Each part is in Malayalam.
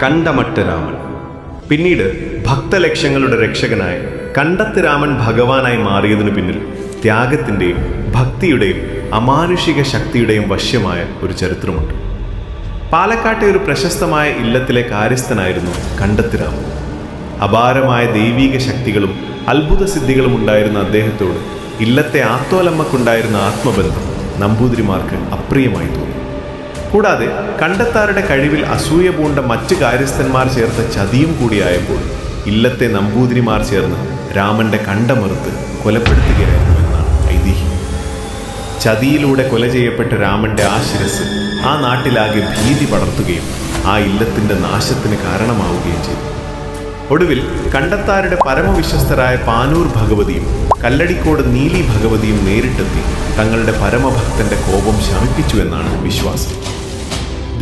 കണ്ടമറ്റ രാമൻ. പിന്നീട് ഭക്തലക്ഷങ്ങളുടെ രക്ഷകനായ കണ്ടത്ത് രാമൻ ഭഗവാനായി മാറിയതിനു പിന്നിൽ ത്യാഗത്തിൻ്റെയും ഭക്തിയുടെയും അമാനുഷിക ശക്തിയുടെയും വശ്യമായ ഒരു ചരിത്രമുണ്ട്. പാലക്കാട്ടെ ഒരു പ്രശസ്തമായ ഇല്ലത്തിലെ കാര്യസ്ഥനായിരുന്നു കണ്ടത്ത് രാമൻ. അപാരമായ ദൈവീക ശക്തികളും അത്ഭുത സിദ്ധികളും ഉണ്ടായിരുന്ന അദ്ദേഹത്തോട് ഇല്ലത്തെ ആത്തോലമ്മക്കുണ്ടായിരുന്ന ആത്മബന്ധം നമ്പൂതിരിമാർക്ക് അപ്രിയമായി തോന്നി. കൂടാതെ കണ്ടത്താരുടെ കഴിവിൽ അസൂയ പൂണ്ട മറ്റ് കാര്യസ്ഥന്മാർ ചേർത്ത ചതിയും കൂടിയായപ്പോൾ ഇല്ലത്തെ നമ്പൂതിരിമാർ ചേർന്ന് രാമന്റെ കണ്ടമറുത്ത് കൊലപ്പെടുത്തുകയായിരുന്നുവെന്നാണ് ഐതിഹ്യം. ചതിയിലൂടെ കൊല ചെയ്യപ്പെട്ട രാമന്റെ ആ ശിരസ് ആ നാട്ടിലാകെ ഭീതി പടർത്തുകയും ആ ഇല്ലത്തിന്റെ നാശത്തിന് കാരണമാവുകയും ചെയ്തു. ഒടുവിൽ കണ്ടത്താരുടെ പരമവിശ്വസ്തരായ പാനൂർ ഭഗവതിയും കല്ലടിക്കോട് നീലി ഭഗവതിയും നേരിട്ടെത്തി തങ്ങളുടെ പരമഭക്തന്റെ കോപം ശമിപ്പിച്ചുവെന്നാണ് വിശ്വാസം.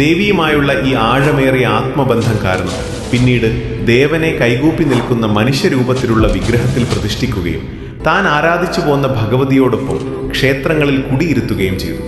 ദേവിയുമായുള്ള ഈ ആഴമേറിയ ആത്മബന്ധം കാരണം പിന്നീട് ദേവനെ കൈകൂപ്പി നിൽക്കുന്ന മനുഷ്യരൂപത്തിലുള്ള വിഗ്രഹത്തിൽ പ്രതിഷ്ഠിക്കുകയും താൻ ആരാധിച്ചു പോന്ന ഭഗവതിയോടൊപ്പം ക്ഷേത്രങ്ങളിൽ കുടിയിരുത്തുകയും ചെയ്തു.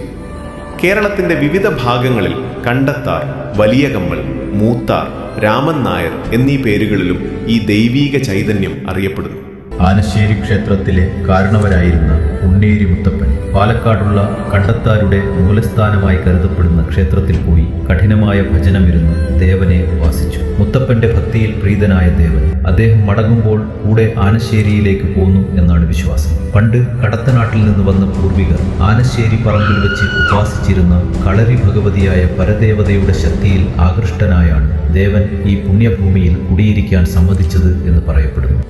കേരളത്തിന്റെ വിവിധ ഭാഗങ്ങളിൽ കണ്ടത്താർ, വലിയ കമ്മൽ, മൂത്താർ, രാമൻ നായർ എന്നീ പേരുകളിലും ഈ ദൈവീക ചൈതന്യം അറിയപ്പെടുന്നു. ആനശ്ശേരി ക്ഷേത്രത്തിലെ കാരണവരായിരുന്ന ഉണ്ണേരി മുത്തപ്പൻ പാലക്കാടുള്ള കണ്ടത്താരുടെ മൂലസ്ഥാനമായി കരുതപ്പെടുന്ന ക്ഷേത്രത്തിൽ പോയി കഠിനമായ ഭജനമിരുന്ന് ദേവനെ ഉപാസിച്ചു. മുത്തപ്പന്റെ ഭക്തിയിൽ പ്രീതനായ ദേവൻ അദ്ദേഹം മടങ്ങുമ്പോൾ കൂടെ ആനശ്ശേരിയിലേക്ക് പോന്നു എന്നാണ് വിശ്വാസം. പണ്ട് കടത്തനാട്ടിൽ നിന്ന് വന്ന പൂർവികർ ആനശ്ശേരി പറമ്പിൽ വെച്ച് ഉപാസിച്ചിരുന്ന കളരി ഭഗവതിയായ പരദേവതയുടെ ശക്തിയിൽ ആകൃഷ്ടനായാണ് ദേവൻ ഈ പുണ്യഭൂമിയിൽ കുടിയിരിക്കാൻ സമ്മതിച്ചത് എന്ന് പറയപ്പെടുന്നു.